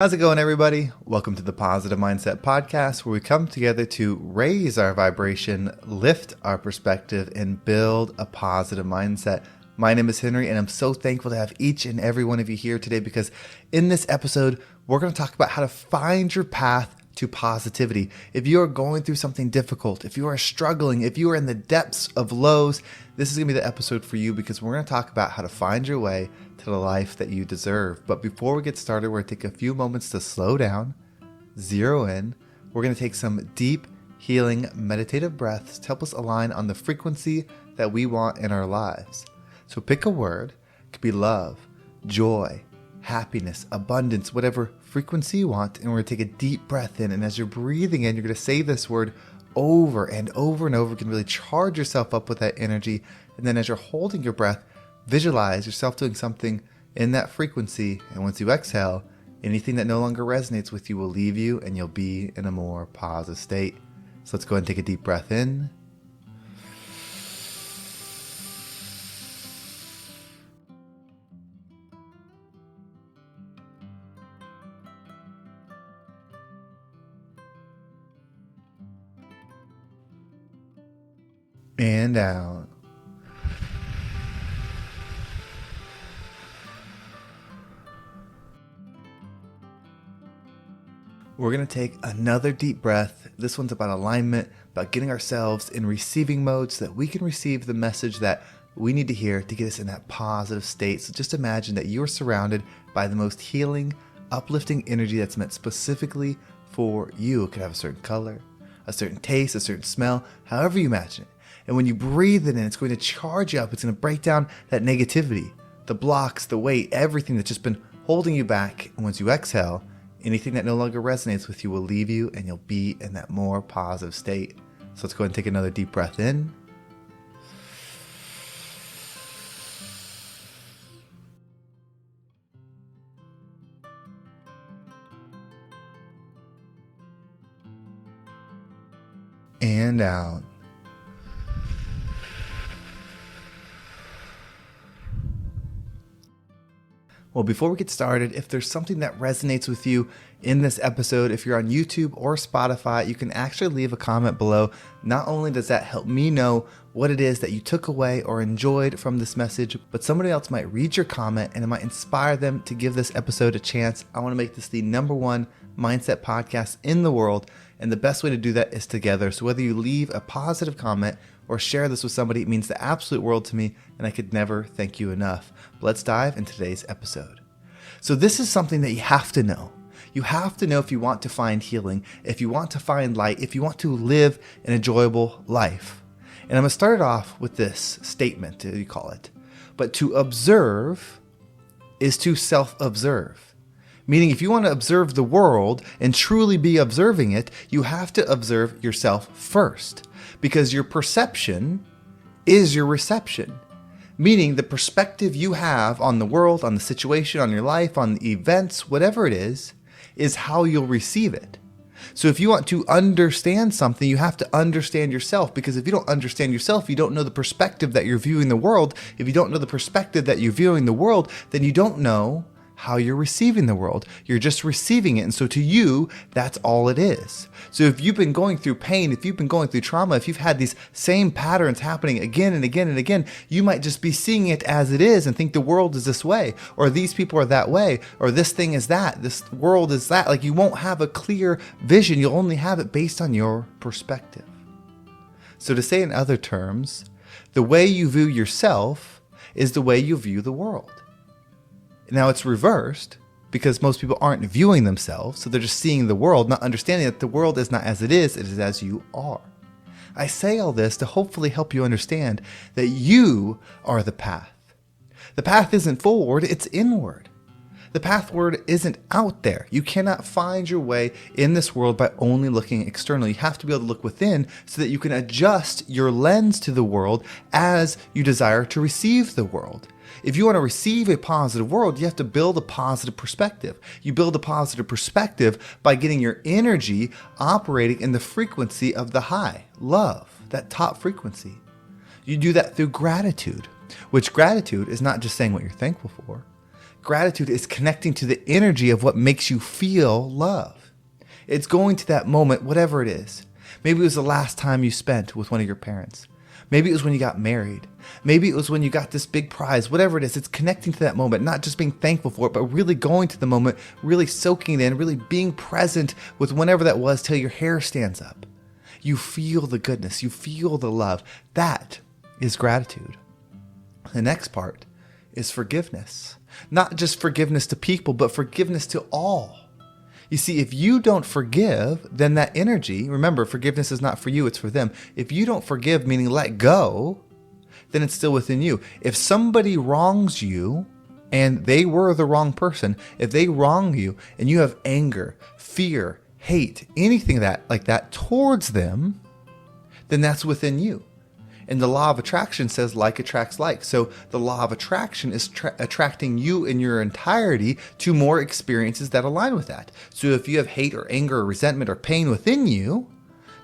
How's it going, everybody? Welcome to the Positive Mindset Podcast, where we come together to raise our vibration, lift our perspective, and build a positive mindset. My name is Henry, and I'm so thankful to have each and every one of you here today because in this episode, we're going to talk about how to find your path to positivity. If you are going through something difficult, if you are struggling, if you are in the depths of lows, this is going to be the episode for you because we're going to talk about how to find your way to the life that you deserve. But before we get started, we're going to take a few moments to slow down, zero in. We're going to take some deep, healing, meditative breaths to help us align on the frequency that we want in our lives. So pick a word. It could be love, joy, happiness, abundance, whatever frequency you want. And we're going to take a deep breath in. And as you're breathing in, you're going to say this word over and over and over. You can really charge yourself up with that energy. And then as you're holding your breath, visualize yourself doing something in that frequency. And once you exhale, anything that no longer resonates with you will leave you and you'll be in a more positive state. So let's go ahead and take a deep breath in. And out. We're going to take another deep breath. This one's about alignment, about getting ourselves in receiving mode so that we can receive the message that we need to hear to get us in that positive state. So just imagine that you are surrounded by the most healing, uplifting energy that's meant specifically for you. It could have a certain color, a certain taste, a certain smell, however you imagine it. And when you breathe it in, it's going to charge you up. It's going to break down that negativity, the blocks, the weight, everything that's just been holding you back. And once you exhale, anything that no longer resonates with you will leave you and you'll be in that more positive state. So let's go ahead and take another deep breath in. And out. Well, before we get started, if there's something that resonates with you in this episode, if you're on YouTube or Spotify, you can actually leave a comment below. Not only does that help me know what it is that you took away or enjoyed from this message, but somebody else might read your comment and it might inspire them to give this episode a chance. I want to make this the #1 mindset podcast in the world, and the best way to do that is together. So whether you leave a positive comment or share this with somebody, it means the absolute world to me, and I could never thank you enough. But let's dive into today's episode. So this is something that you have to know. You have to know if you want to find healing, if you want to find light, if you want to live an enjoyable life. And I'm going to start it off with this statement, you call it. But to observe is to self-observe. Meaning if you want to observe the world and truly be observing it, you have to observe yourself first. Because your perception is your reception. Meaning the perspective you have on the world, on the situation, on your life, on the events, whatever it is how you'll receive it. So if you want to understand something, you have to understand yourself, because if you don't understand yourself, you don't know the perspective that you're viewing the world. If you don't know the perspective that you're viewing the world, then you don't know how you're receiving the world. You're just receiving it. And so to you, that's all it is. So if you've been going through pain, if you've been going through trauma, if you've had these same patterns happening again and again and again, you might just be seeing it as it is and think the world is this way, or these people are that way, or this thing is that, this world is that. Like, you won't have a clear vision. You'll only have it based on your perspective. So to say in other terms, the way you view yourself is the way you view the world. Now it's reversed because most people aren't viewing themselves, so they're just seeing the world, not understanding that the world is not as it is as you are. I say all this to hopefully help you understand that you are the path. The path isn't forward, it's inward. The pathward isn't out there. You cannot find your way in this world by only looking externally. You have to be able to look within so that you can adjust your lens to the world as you desire to receive the world. If you want to receive a positive world, you have to build a positive perspective. You build a positive perspective by getting your energy operating in the frequency of the high, love, that top frequency. You do that through gratitude, which gratitude is not just saying what you're thankful for. Gratitude is connecting to the energy of what makes you feel love. It's going to that moment, whatever it is. Maybe it was the last time you spent with one of your parents. Maybe it was when you got married. Maybe it was when you got this big prize, whatever it is. It's connecting to that moment, not just being thankful for it, but really going to the moment, really soaking it in, really being present with whenever that was till your hair stands up. You feel the goodness. You feel the love. That is gratitude. The next part is forgiveness. Not just forgiveness to people, but forgiveness to all. You see, if you don't forgive, then that energy, remember, forgiveness is not for you, it's for them. If you don't forgive, meaning let go, then it's still within you. If somebody wrongs you and they were the wrong person, if they wrong you and you have anger, fear, hate, anything like that towards them, then that's within you. And the law of attraction says like attracts like. So the law of attraction is attracting you in your entirety to more experiences that align with that. So if you have hate or anger or resentment or pain within you,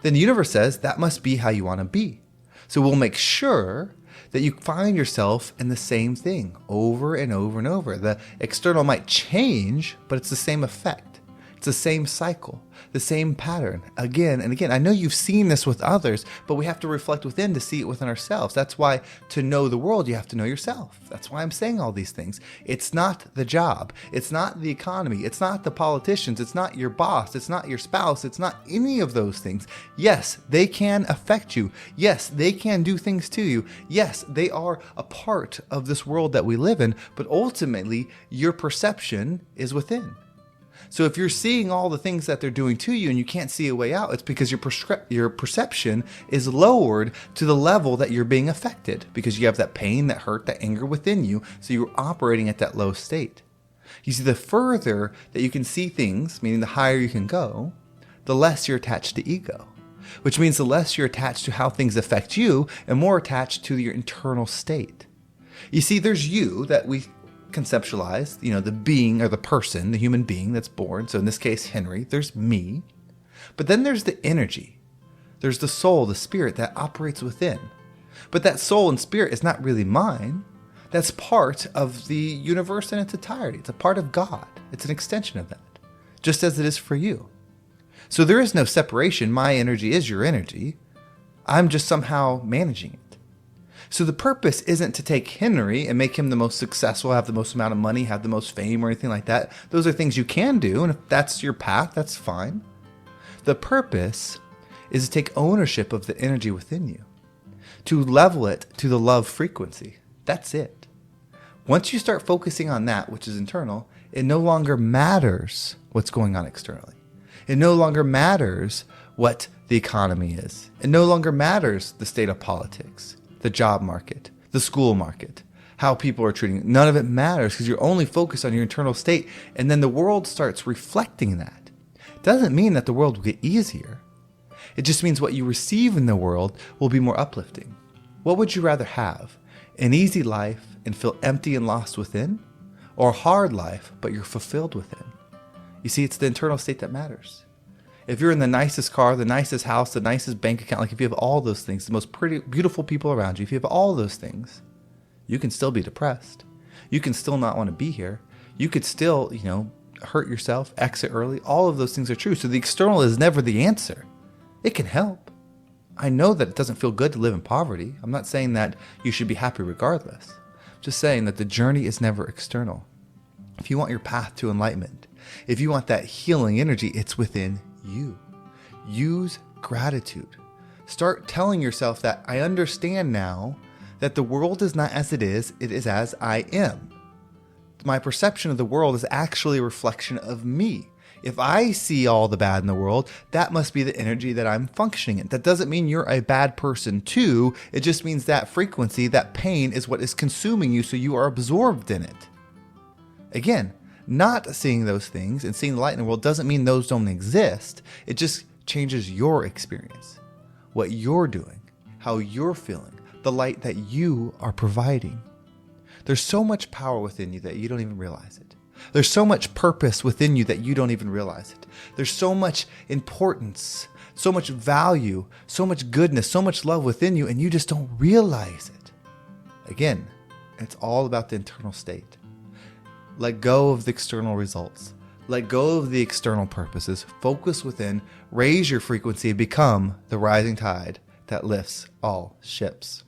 then the universe says that must be how you want to be. So we'll make sure that you find yourself in the same thing over and over and over. The external might change, but it's the same effect. It's the same cycle, the same pattern, again and again. I know you've seen this with others, but we have to reflect within to see it within ourselves. That's why to know the world, you have to know yourself. That's why I'm saying all these things. It's not the job. It's not the economy. It's not the politicians. It's not your boss. It's not your spouse. It's not any of those things. Yes, they can affect you. Yes, they can do things to you. Yes, they are a part of this world that we live in, but ultimately your perception is within. So if you're seeing all the things that they're doing to you and you can't see a way out, it's because your perception is lowered to the level that you're being affected because you have that pain, that hurt, that anger within you. So you're operating at that low state. You see, the further that you can see things, meaning the higher you can go, the less you're attached to ego, which means the less you're attached to how things affect you and more attached to your internal state. You see, there's you that we conceptualize, the being or the person, the human being that's born. So in this case, Henry, there's me. But then there's the energy. There's the soul, the spirit that operates within. But that soul and spirit is not really mine. That's part of the universe in its entirety. It's a part of God. It's an extension of that, just as it is for you. So there is no separation. My energy is your energy. I'm just somehow managing it. So the purpose isn't to take Henry and make him the most successful, have the most amount of money, have the most fame or anything like that. Those are things you can do, and if that's your path, that's fine. The purpose is to take ownership of the energy within you, to level it to the love frequency. That's it. Once you start focusing on that, which is internal, it no longer matters what's going on externally. It no longer matters what the economy is. It no longer matters the state of politics, the job market, the school market, how people are treating it. None of it matters because you're only focused on your internal state, and then the world starts reflecting that. It doesn't mean that the world will get easier. It just means what you receive in the world will be more uplifting. What would you rather have? An easy life and feel empty and lost within? Or a hard life, but you're fulfilled within? You see, it's the internal state that matters. If you're in the nicest car, the nicest house, the nicest bank account, like if you have all those things, the most pretty, beautiful people around you, if you have all those things, you can still be depressed. You can still not want to be here. You could still, hurt yourself, exit early. All of those things are true. So the external is never the answer. It can help. I know that it doesn't feel good to live in poverty. I'm not saying that you should be happy regardless. I'm just saying that the journey is never external. If you want your path to enlightenment, if you want that healing energy, it's within you. Use gratitude. Start telling yourself that I understand now that the world is not as it is as I am. My perception of the world is actually a reflection of me. If I see all the bad in the world, that must be the energy that I'm functioning in. That doesn't mean you're a bad person too. It just means that frequency, that pain is what is consuming you, so you are absorbed in it. Again, not seeing those things and seeing the light in the world doesn't mean those don't exist. It just changes your experience, what you're doing, how you're feeling, the light that you are providing. There's so much power within you that you don't even realize it. There's so much purpose within you that you don't even realize it. There's so much importance, so much value, so much goodness, so much love within you, and you just don't realize it. Again, it's all about the internal state. Let go of the external results. Let go of the external purposes. Focus within, raise your frequency, and become the rising tide that lifts all ships.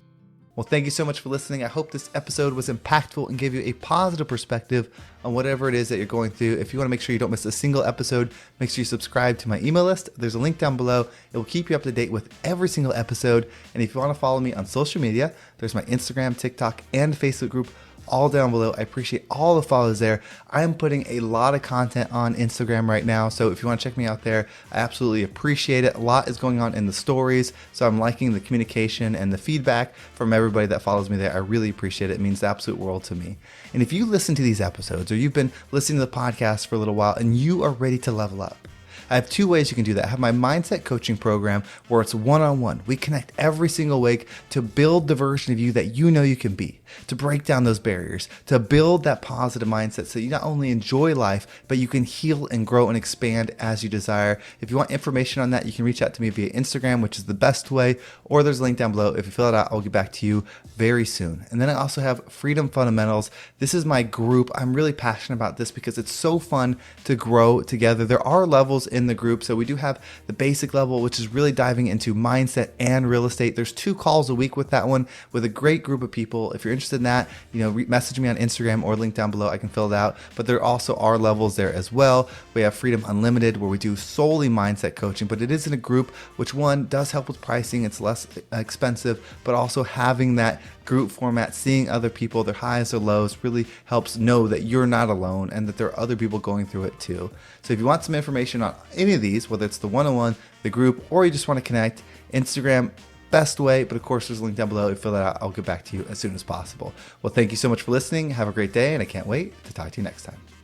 Well, thank you so much for listening. I hope this episode was impactful and gave you a positive perspective on whatever it is that you're going through. If you want to make sure you don't miss a single episode, make sure you subscribe to my email list. There's a link down below. It will keep you up to date with every single episode. And if you want to follow me on social media, there's my Instagram, TikTok, and Facebook group all down below. I appreciate all the follows there. I am putting a lot of content on Instagram right now, so if you want to check me out there, I absolutely appreciate it. A lot is going on in the stories, so I'm liking the communication and the feedback from everybody that follows me there. I really appreciate it. It means the absolute world to me. And if you listen to these episodes or you've been listening to the podcast for a little while and you are ready to level up, I have two ways you can do that. I have my mindset coaching program where it's one-on-one. We connect every single week to build the version of you that you know you can be, to break down those barriers, to build that positive mindset so you not only enjoy life, but you can heal and grow and expand as you desire. If you want information on that, you can reach out to me via Instagram, which is the best way, or there's a link down below. If you fill it out, I'll get back to you very soon. And then I also have Freedom Fundamentals. This is my group. I'm really passionate about this because it's so fun to grow together. There are levels in the group. So we do have the basic level, which is really diving into mindset and real estate. There's 2 calls a week with that one with a great group of people. If you're interested in that, message me on Instagram or link down below. I can fill it out. But there also are levels there as well. We have Freedom Unlimited, where we do solely mindset coaching, but it is in a group, which one does help with pricing. It's less expensive, but also having that group format, seeing other people, their highs or lows, really helps know that you're not alone and that there are other people going through it too. So if you want some information on any of these, whether it's the one-on-one, the group, or you just want to connect, Instagram, best way. But of course, there's a link down below. If you fill that out, I'll get back to you as soon as possible. Well, thank you so much for listening. Have a great day, and I can't wait to talk to you next time.